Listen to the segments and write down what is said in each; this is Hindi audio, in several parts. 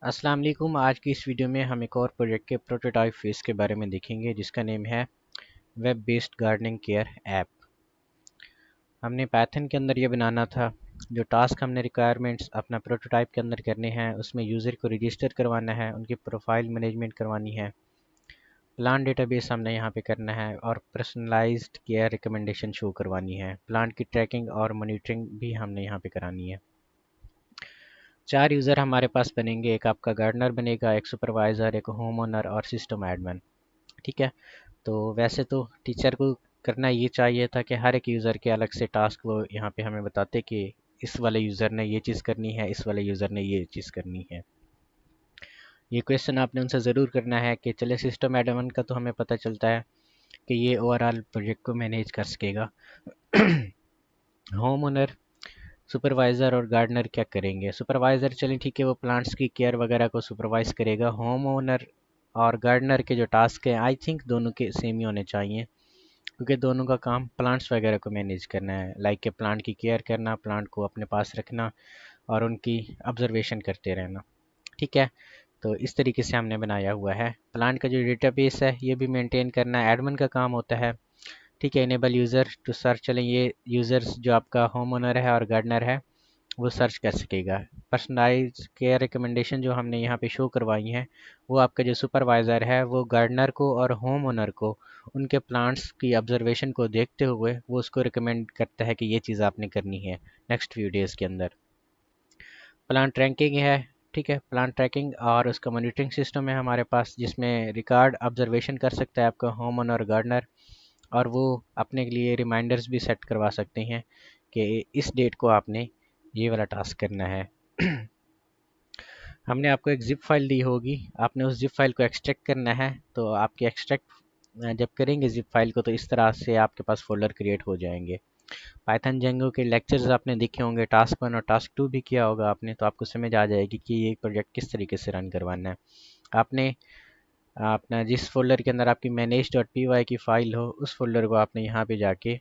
अस्सलाम वालेकुम। आज की इस वीडियो में हम एक और प्रोजेक्ट के प्रोटोटाइप फेस के बारे में देखेंगे जिसका नेम है web based gardening care app. हमने पाइथन के अंदर ये बनाना था। जो टास्क हमने रिक्वायरमेंट्स अपना प्रोटोटाइप के अंदर करने हैं उसमें यूज़र को रजिस्टर करवाना है, उनकी प्रोफाइल मैनेजमेंट करवानी है, प्लांट डेटाबेस हमने यहाँ पे करना है और पर्सनलाइज्ड केयर रिकमेंडेशन शो करवानी है। प्लांट की ट्रैकिंग और मॉनिटरिंग भी हमने यहाँ पे करानी है। 4 यूज़र हमारे पास बनेंगे, एक आपका गार्डनर बनेगा, एक सुपरवाइज़र, एक होम ओनर और सिस्टम एडमिन। ठीक है। तो वैसे तो टीचर को करना ये चाहिए था कि हर एक यूज़र के अलग से टास्क वो यहाँ पे हमें बताते कि इस वाले यूज़र ने ये चीज़ करनी है, इस वाले यूज़र ने ये चीज़ करनी है। ये क्वेश्चन आपने उनसे ज़रूर करना है कि चले सिस्टम एडमिन का तो हमें पता चलता है कि ये ओवरऑल प्रोजेक्ट को मैनेज कर सकेगा। होम ओनर, सुपरवाइज़र और गार्डनर क्या करेंगे? सुपरवाइज़र चलें ठीक है, वो प्लांट्स की केयर वगैरह को सुपरवाइज़ करेगा। होम ओनर और गार्डनर के जो टास्क हैं आई थिंक दोनों के सेम ही होने चाहिए, क्योंकि दोनों का काम प्लांट्स वगैरह को मैनेज करना है, लाइक के प्लांट की केयर करना, प्लांट को अपने पास रखना और उनकी ऑब्जर्वेशन करते रहना। ठीक है। तो इस तरीके से हमने बनाया हुआ है। प्लांट का जो डेटाबेस है ये भी मेंटेन करना एडमिन का काम होता है। ठीक है। इनेबल यूज़र टू सर्च, चलें ये यूज़र्स जो आपका होम ओनर है और गार्डनर है वो सर्च कर सकेगा। पर्सनलाइज केयर रिकमेंडेशन जो हमने यहाँ पे शो करवाई हैं वो आपका जो सुपरवाइज़र है वो गार्डनर को और होम ओनर को उनके प्लांट्स की ऑब्जर्वेशन को देखते हुए वो उसको रिकमेंड करता है कि ये चीज़ आपने करनी है नेक्स्ट फ्यू डेज़ के अंदर। प्लांट रैंकिंग है। ठीक है। प्लांट ट्रैकिंग और उसका मॉनिटरिंग सिस्टम है हमारे पास, जिसमें रिकॉर्ड ऑब्जर्वेशन कर सकता है आपका होम ओनर गार्डनर, और वो अपने लिए रिमाइंडर्स भी सेट करवा सकते हैं कि इस डेट को आपने ये वाला टास्क करना है। हमने आपको एक ज़िप फाइल दी होगी, आपने उस ज़िप फाइल को एक्सट्रैक्ट करना है। तो आपके एक्सट्रैक्ट जब करेंगे ज़िप फाइल को तो इस तरह से आपके पास फ़ोल्डर क्रिएट हो जाएंगे। पाइथन जेंगो के लेक्चर्स आपने देखे होंगे, टास्क 1 और टास्क 2 भी किया होगा आपने, तो आपको समझ आ जाएगी कि ये प्रोजेक्ट किस तरीके से रन करवाना है। आपने अपना जिस फ़ोल्डर के अंदर आपकी manage.py की फ़ाइल हो उस फ़ोल्डर को आपने यहाँ पे जाके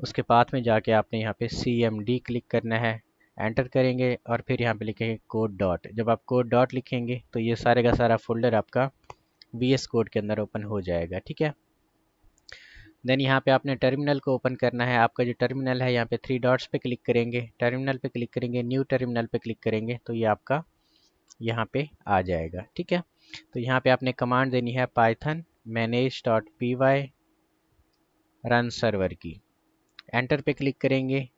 उसके पाथ में जाके आपने यहाँ पे cmd क्लिक करना है, एंटर करेंगे और फिर यहाँ पे लिखेंगे कोड डॉट। जब आप कोड डॉट लिखेंगे तो ये सारे का सारा फोल्डर आपका VS कोड के अंदर ओपन हो जाएगा। ठीक है। देन यहाँ पे आपने टर्मिनल को ओपन करना है। आपका जो टर्मिनल है यहाँ पे 3 डॉट्स पे क्लिक करेंगे, टर्मिनल पे क्लिक करेंगे, न्यू टर्मिनल पे क्लिक करेंगे तो ये आपका यहाँ पे आ जाएगा। ठीक है। तो यहाँ पे आपने कमांड देनी है पाइथन manage.py रन सर्वर की, एंटर पे क्लिक करेंगे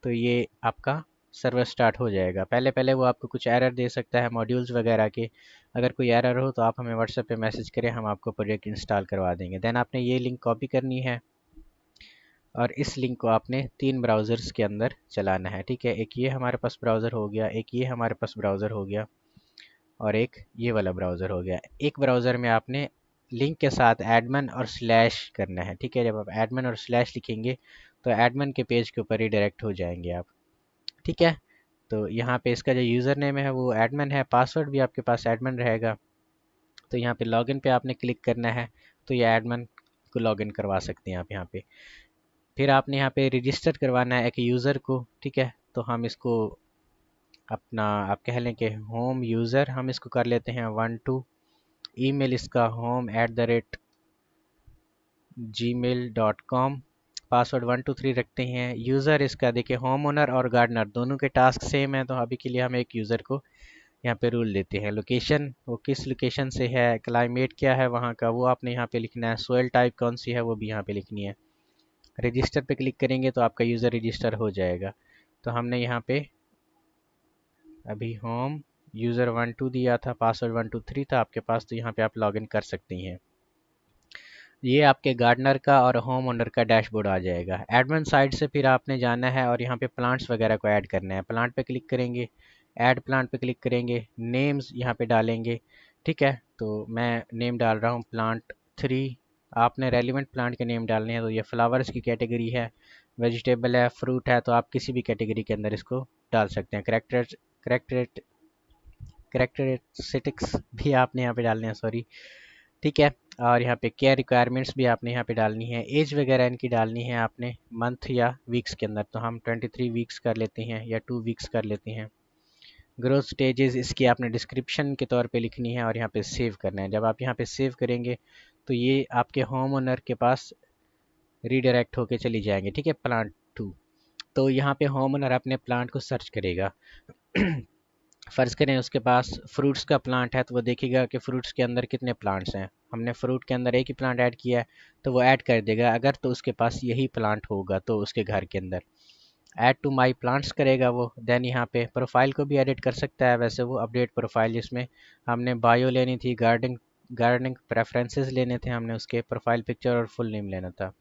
तो ये आपका सर्वर स्टार्ट हो जाएगा। पहले पहले वो आपको कुछ एरर दे सकता है मॉड्यूल्स वगैरह के। अगर कोई एरर हो तो आप हमें व्हाट्सएप पे मैसेज करें, हम आपको प्रोजेक्ट इंस्टॉल करवा देंगे। देन आपने ये लिंक कॉपी करनी है और इस लिंक को आपने 3 ब्राउज़र्स के अंदर चलाना है। ठीक है। एक ये हमारे पास ब्राउज़र हो गया, एक ये हमारे पास ब्राउज़र हो गया और एक ये वाला ब्राउज़र हो गया। एक ब्राउज़र में आपने लिंक के साथ एडमिन और स्लैश करना है। ठीक है। जब आप एडमिन और स्लैश लिखेंगे तो एडमिन के पेज के ऊपर रिडायरेक्ट हो जाएंगे आप। ठीक है। तो यहाँ पे इसका जो यूज़र नेम है वो एडमिन है, पासवर्ड भी आपके पास एडमिन रहेगा। तो यहाँ पे लॉगिन पे आपने क्लिक करना है तो ये एडमिन को लॉगिन करवा सकते हैं आप यहाँ पे। फिर आपने यहाँ पे रजिस्टर करवाना है एक यूज़र को। ठीक है। तो हम इसको अपना आप कह लें कि होम यूज़र हम इसको कर लेते हैं 12। ईमेल इसका home@gmail.com, पासवर्ड 123 रखते हैं। यूज़र इसका देखिए होम ओनर और गार्डनर दोनों के टास्क सेम है, तो अभी के लिए हम एक यूज़र को यहाँ पे रूल देते हैं। लोकेशन वो किस लोकेशन से है, क्लाइमेट क्या है वहाँ का वो आपने यहाँ पे लिखना है, सोयल टाइप कौन सी है वो भी यहाँ पे लिखनी है। रजिस्टर पे क्लिक करेंगे तो आपका यूज़र रजिस्टर हो जाएगा। तो हमने यहाँ पे अभी होम यूज़र 12 दिया था, पासवर्ड 123 था आपके पास, तो यहाँ पे आप लॉगिन कर सकती हैं। ये आपके गार्डनर का और होम ओनर का डैशबोर्ड आ जाएगा। एडमिन साइड से फिर आपने जाना है और यहाँ पे प्लांट्स वगैरह को ऐड करना है। प्लांट पे क्लिक करेंगे, ऐड प्लांट पे क्लिक करेंगे, नेम्स यहाँ पे डालेंगे। ठीक है। तो मैं नेम डाल रहा हूँ प्लांट 3। आपने रेलिवेंट प्लांट के नेम डालने हैं। तो ये फ्लावर्स की कैटेगरी है, वेजिटेबल है, फ्रूट है, तो आप किसी भी कैटेगरी के अंदर इसको डाल सकते हैं। करेक्टर करेक्टरिस्टिक्स भी आपने यहाँ पे डालने हैं, सॉरी। ठीक है। और यहाँ पे केयर रिक्वायरमेंट्स भी आपने यहाँ पे डालनी है, एज वगैरह इनकी डालनी है आपने मंथ या वीक्स के अंदर। तो हम 23 वीक्स कर लेते हैं या 2 वीक्स कर लेते हैं। ग्रोथ स्टेजेस इसकी आपने डिस्क्रिप्शन के तौर पे लिखनी है और यहाँ पे सेव करना है। जब आप यहाँ पे सेव करेंगे तो ये आपके होम ओनर के पास रीडायरेक्ट होके चली जाएंगे, ठीक है, प्लांट टू। तो यहाँ पे होम ओनर अपने प्लांट को सर्च करेगा। फ़र्ज़ करें उसके पास फ्रूट्स का प्लांट है तो वो देखेगा कि फ्रूट्स के अंदर कितने प्लांट्स हैं। हमने फ्रूट के अंदर एक ही प्लांट ऐड किया है तो वो ऐड कर देगा, अगर तो उसके पास यही प्लांट होगा तो उसके घर के अंदर ऐड टू माई प्लांट्स करेगा वो। देन यहाँ पे प्रोफाइल को भी एडिट कर सकता है वैसे वो, अपडेट प्रोफाइल, जिसमें हमने बायो लेनी थी, गार्डनिंग प्रेफरेंसेस लेने थे हमने, उसके प्रोफाइल पिक्चर और फुल नेम लेना था।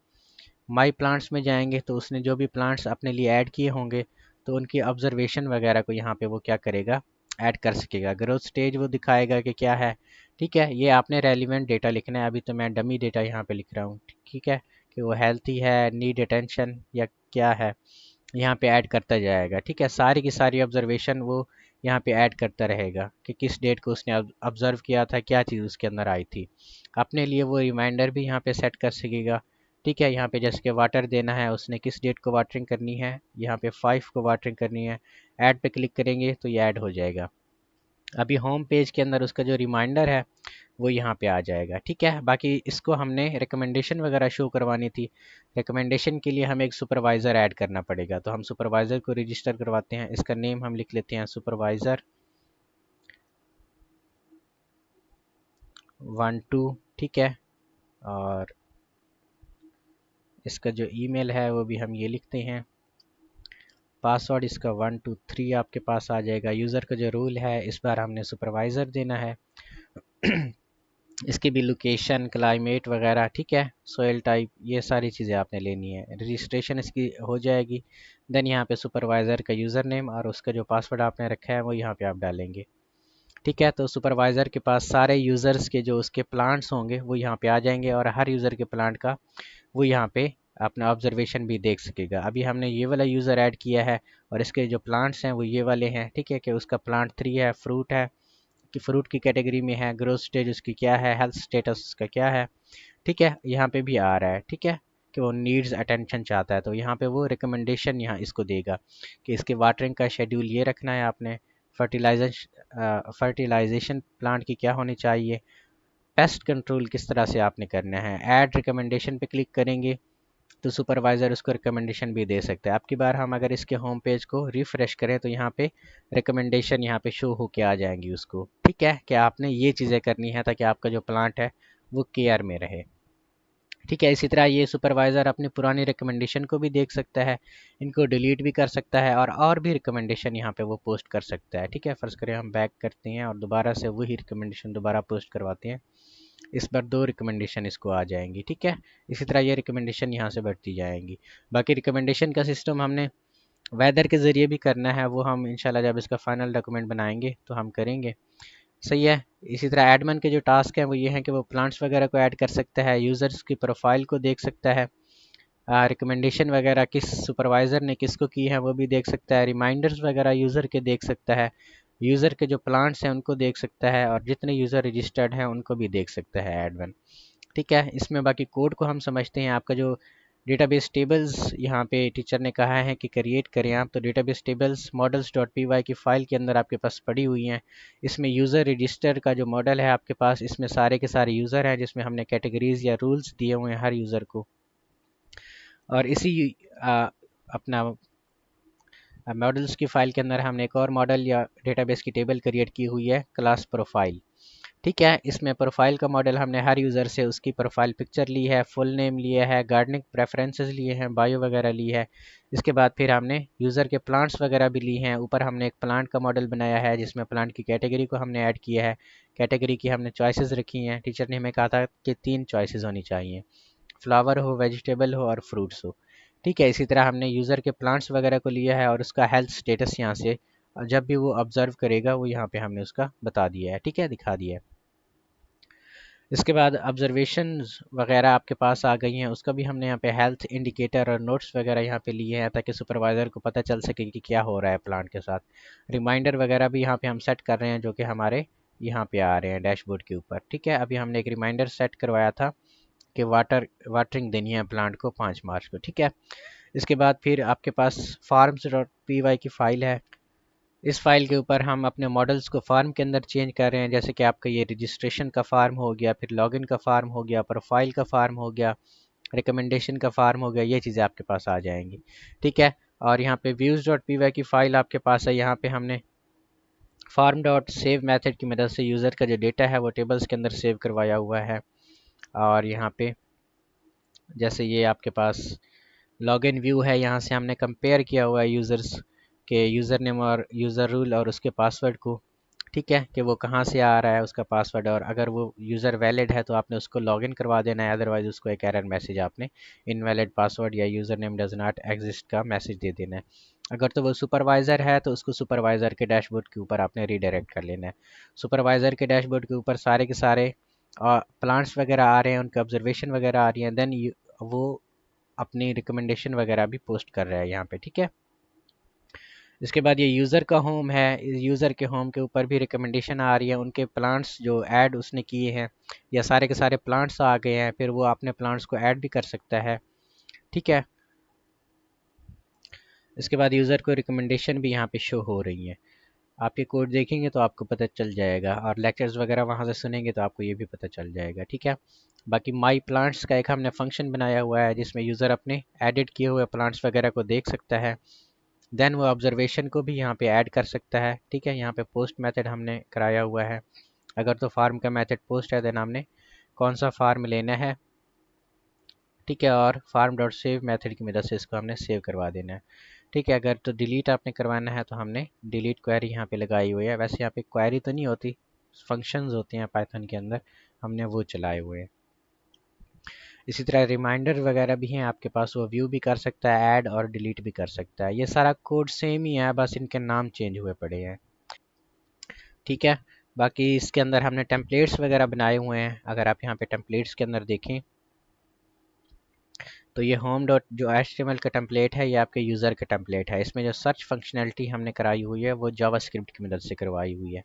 माई प्लांट्स में जाएंगे तो उसने जो भी प्लांट्स अपने लिए ऐड किए होंगे तो उनकी ऑब्जर्वेशन वगैरह को यहाँ पे वो क्या करेगा, ऐड कर सकेगा। ग्रोथ स्टेज वो दिखाएगा कि क्या है, ठीक है। ये आपने रेलिवेंट डेटा लिखना है, अभी तो मैं डमी डेटा यहाँ पे लिख रहा हूँ, ठीक है, कि वो हेल्थी है, नीड अटेंशन या क्या है, यहाँ पे ऐड करता जाएगा, ठीक है। सारी की सारी ऑब्जर्वेशन वो यहाँ पे ऐड करता रहेगा कि किस डेट को उसने ऑब्जर्व किया था, क्या चीज़ उसके अंदर आई थी। अपने लिए वो रिमाइंडर भी यहाँ पे सेट कर सकेगा, ठीक है। यहाँ पे जैसे कि वाटर देना है, उसने किस डेट को वाटरिंग करनी है, यहाँ पे 5 को वाटरिंग करनी है, ऐड पे क्लिक करेंगे तो ये ऐड हो जाएगा। अभी होम पेज के अंदर उसका जो रिमाइंडर है वो यहाँ पे आ जाएगा, ठीक है। बाकी इसको हमने रिकमेंडेशन वगैरह शो करवानी थी। रिकमेंडेशन के लिए हमें एक सुपरवाइज़र ऐड करना पड़ेगा, तो हम सुपरवाइज़र को रजिस्टर करवाते हैं। इसका नेम हम लिख लेते हैं सुपरवाइज़र 12, ठीक है। और इसका जो ईमेल है वो भी हम ये लिखते हैं। पासवर्ड इसका 123 आपके पास आ जाएगा। यूज़र का जो रूल है इस बार हमने सुपरवाइज़र देना है। इसकी भी लोकेशन, क्लाइमेट वगैरह, ठीक है, सोयल टाइप, ये सारी चीज़ें आपने लेनी है। रजिस्ट्रेशन इसकी हो जाएगी। देन यहाँ पे सुपरवाइज़र का यूज़र नेम और उसका जो पासवर्ड आपने रखा है वो यहाँ पे आप डालेंगे, ठीक है। तो सुपरवाइज़र के पास सारे यूज़र्स के जो उसके प्लांट्स होंगे वो यहाँ पे आ जाएंगे और हर यूज़र के प्लांट का वो यहाँ पे अपना ऑब्जर्वेशन भी देख सकेगा। अभी हमने ये वाला यूज़र ऐड किया है और इसके जो प्लांट्स हैं वो ये वाले हैं, ठीक है, कि उसका प्लांट 3 है, फ्रूट है, कि फ्रूट की कैटेगरी में है, ग्रोथ स्टेज उसकी क्या है, हेल्थ स्टेटस उसका क्या है, ठीक है। यहाँ पे भी आ रहा है, ठीक है, कि वो नीड्स अटेंशन चाहता है तो यहाँ पे वो रिकमेंडेशन यहाँ इसको देगा कि इसके वाटरिंग का शेड्यूल ये रखना है आपने, फर्टिलाइजेशन प्लांट की क्या होनी चाहिए, पेस्ट कंट्रोल किस तरह से आपने करना है। ऐड रिकमेंडेशन पे क्लिक करेंगे तो सुपरवाइज़र उसको रिकमेंडेशन भी दे सकता है। अब की बार हम अगर इसके होम पेज को रिफ़्रेश करें तो यहाँ पे रिकमेंडेशन यहाँ पे शो होके आ जाएंगी उसको, ठीक है, कि आपने ये चीज़ें करनी है ताकि आपका जो प्लांट है वो केयर में रहे, ठीक है। इसी तरह ये सुपरवाइज़र अपनी पुरानी रिकमेंडेशन को भी देख सकता है, इनको डिलीट भी कर सकता है और भी रिकमेंडेशन यहाँ पे वो पोस्ट कर सकता है, ठीक है। फ़र्ज़ करें हम बैक करते हैं और दोबारा से वही रिकमेंडेशन दोबारा पोस्ट करवाते हैं। इस बार 2 रिकमेंडेशन इसको आ जाएंगी, ठीक है। इसी तरह ये रिकमेंडेशन यहाँ से बढ़ती जाएंगी। बाकी रिकमेंडेशन का सिस्टम हमने वेदर के ज़रिए भी करना है, वो हम इंशाल्लाह जब इसका फाइनल डॉक्यूमेंट बनाएंगे तो हम करेंगे, सही है। इसी तरह एडमिन के जो टास्क हैं वो ये हैं कि वो प्लांट्स वगैरह को ऐड कर सकता है, यूज़र्स की प्रोफाइल को देख सकता है, रिकमेंडेशन वगैरह किस सुपरवाइज़र ने किसको की है वो भी देख सकता है, रिमाइंडर्स वगैरह यूज़र के देख सकता है, यूज़र के जो प्लांट्स हैं उनको देख सकता है और जितने यूज़र रजिस्टर्ड हैं उनको भी देख सकता है एडमिन, ठीक है। इसमें बाकी कोड को हम समझते हैं। आपका जो डेटाबेस टेबल्स यहाँ पे टीचर ने कहा है कि क्रिएट करें आप, तो database tables models dot P Y की फ़ाइल के अंदर आपके पास पड़ी हुई हैं। इसमें यूज़र रजिस्टर का जो मॉडल है आपके पास, इसमें सारे के सारे यूज़र हैं जिसमें हमने कैटेगरीज़ या रूल्स दिए हुए हैं हर यूज़र को। और इसी अपना मॉडल्स की फ़ाइल के अंदर हमने एक और मॉडल या डेटाबेस की टेबल क्रिएट की हुई है, क्लास प्रोफाइल, ठीक है। इसमें प्रोफाइल का मॉडल हमने हर यूज़र से उसकी प्रोफाइल पिक्चर ली है, फुल नेम लिया है, गार्डनिंग प्रेफरेंसेस लिए हैं, बायो वगैरह ली है। इसके बाद फिर हमने यूज़र के प्लांट्स वगैरह भी ली हैं। ऊपर हमने एक प्लांट का मॉडल बनाया है जिसमें प्लांट की कैटेगरी को हमने ऐड किया है। कैटेगरी की हमने चॉइसेस रखी हैं। टीचर ने हमें कहा था कि 3 चॉइसेस होनी चाहिए, फ्लावर हो, वेजिटेबल हो और फ्रूट्स हो, ठीक है। इसी तरह हमने यूज़र के प्लांट्स वगैरह को लिया है और उसका हेल्थ स्टेटस यहाँ से जब भी वो ऑब्ज़र्व करेगा वो यहाँ पे हमने उसका बता दिया है, ठीक है, दिखा दिया है। इसके बाद ऑब्जर्वेशंस वगैरह आपके पास आ गई हैं, उसका भी हमने यहाँ पे हेल्थ इंडिकेटर और नोट्स वगैरह यहाँ पे लिए हैं ताकि सुपरवाइज़र को पता चल सके कि क्या हो रहा है प्लांट के साथ। रिमाइंडर वगैरह भी यहाँ पे हम सेट कर रहे हैं जो कि हमारे यहाँ पे आ रहे हैं डैशबोर्ड के ऊपर, ठीक है। अभी हमने एक रिमाइंडर सेट करवाया था कि वाटरिंग देनी है प्लांट को 5 मार्च को, ठीक है। इसके बाद फिर आपके पास फार्म्स डॉट पी वाई की फ़ाइल है। इस फाइल के ऊपर हम अपने मॉडल्स को फार्म के अंदर चेंज कर रहे हैं, जैसे कि आपका ये रजिस्ट्रेशन का फार्म हो गया, फिर लॉगिन का फार्म हो गया, प्रोफाइल का फार्म हो गया, रिकमेंडेशन का फार्म हो गया, ये चीज़ें आपके पास आ जाएंगी। ठीक है। और यहाँ पे व्यूज़ डॉट पी वाई की फ़ाइल आपके पास है। यहाँ पे हमने फार्म डॉट सेव मेथड की मदद से यूज़र का जो डेटा है वो टेबल्स के अंदर सेव करवाया हुआ है। और यहाँ पे जैसे ये आपके पास लॉगिन व्यू है, यहाँ से हमने कंपेयर किया हुआ है यूज़र्स के यूज़र नेम और यूज़र रूल और उसके पासवर्ड को। ठीक है, कि वो कहाँ से आ रहा है उसका पासवर्ड, और अगर वो यूज़र वैलिड है तो आपने उसको लॉगिन करवा देना है, अदरवाइज़ उसको एक एरर मैसेज आपने इनवैलिड पासवर्ड या user name does not exist का मैसेज दे देना है। अगर तो वो सुपरवाइज़र है तो उसको सुपरवाइज़र के डैशबोर्ड के ऊपर आपने रीडायरेक्ट कर लेना है। सुपरवाइज़र के डैशबोर्ड के ऊपर सारे के सारे प्लांट्स वगैरह आ रहे हैं, उनकी ऑब्जर्वेशन वगैरह आ रही हैं, देन वो अपनी रिकमेंडेशन वगैरह भी पोस्ट कर रहा है यहाँ पे। ठीक है। इसके बाद ये यूज़र का होम है, इस यूज़र के होम के ऊपर भी रिकमेंडेशन आ रही है, उनके प्लांट्स जो ऐड उसने किए हैं या सारे के सारे प्लांट्स आ गए हैं, फिर वो अपने प्लांट्स को ऐड भी कर सकता है। ठीक है। इसके बाद यूज़र को रिकमेंडेशन भी यहाँ पे शो हो रही है। आप ये कोड देखेंगे तो आपको पता चल जाएगा, और लेक्चर्स वगैरह वहाँ से सुनेंगे तो आपको ये भी पता चल जाएगा। ठीक है। बाकी माई प्लांट्स का एक हमने फंक्शन बनाया हुआ है जिसमें यूज़र अपने एडिट किए हुए प्लांट्स वगैरह को देख सकता है। देन वो ऑब्जर्वेशन को भी यहाँ पे ऐड कर सकता है। ठीक है। यहाँ पे पोस्ट मेथड हमने कराया हुआ है। अगर तो फार्म का मेथड पोस्ट है देन हमने कौन सा फार्म लेना है। ठीक है। और फार्म डॉट सेव मेथड की मदद से इसको हमने सेव करवा देना है। ठीक है। अगर तो डिलीट आपने करवाना है तो हमने डिलीट क्वेरी यहाँ पे लगाई हुई है। वैसे यहाँ पे क्वेरी तो नहीं होती, फंक्शंस होते हैं पाइथन के अंदर, हमने वो चलाए हुए हैं। इसी तरह रिमाइंडर वगैरह भी हैं आपके पास, वो व्यू भी कर सकता है, ऐड और डिलीट भी कर सकता है। ये सारा कोड सेम ही है, बस इनके नाम चेंज हुए पड़े हैं। ठीक है। बाकी इसके अंदर हमने टेम्पलेट्स वगैरह बनाए हुए हैं। अगर आप यहाँ पे टेम्पलेट्स के अंदर देखें तो ये होम डॉट जो HTML का टेम्पलेट है, ये आपके यूज़र का टेम्पलेट है। इसमें जो सर्च फंक्शनैलिटी हमने कराई हुई है वो जावास्क्रिप्ट की मदद से करवाई हुई है।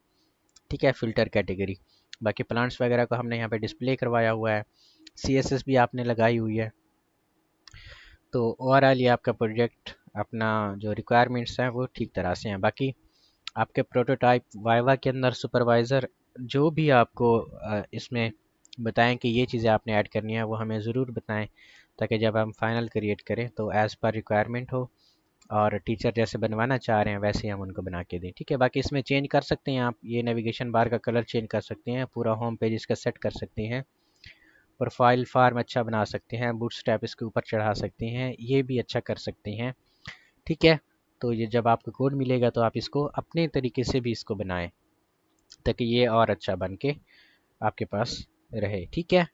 ठीक है। फ़िल्टर कैटेगरी, बाकी प्लांट्स वगैरह को हमने यहाँ पे डिस्प्ले करवाया हुआ है। CSS भी आपने लगाई हुई है। तो ओवरऑल ये आपका प्रोजेक्ट अपना जो रिक्वायरमेंट्स हैं वो ठीक तरह से हैं। बाकी आपके प्रोटोटाइप वाइवा के अंदर सुपरवाइज़र जो भी आपको इसमें बताएं कि ये चीज़ें आपने ऐड करनी है वो हमें ज़रूर बताएं, ताकि जब हम फाइनल क्रिएट करें तो एज़ पर रिक्वायरमेंट हो, और टीचर जैसे बनवाना चाह रहे हैं वैसे ही हम उनको बना के दें। ठीक है। बाकी इसमें चेंज कर सकते हैं आप, ये नेविगेशन बार का कलर चेंज कर सकते हैं, पूरा होम पेज इसका सेट कर सकते हैं, प्रोफाइल फार्म अच्छा बना सकते हैं, बूटस्ट्रैप इसके ऊपर चढ़ा सकते हैं, ये भी अच्छा कर सकते हैं। ठीक है। तो ये जब आपको कोड मिलेगा तो आप इसको अपने तरीके से भी इसको बनाएं, ताकि ये और अच्छा बन के आपके पास रहे। ठीक है।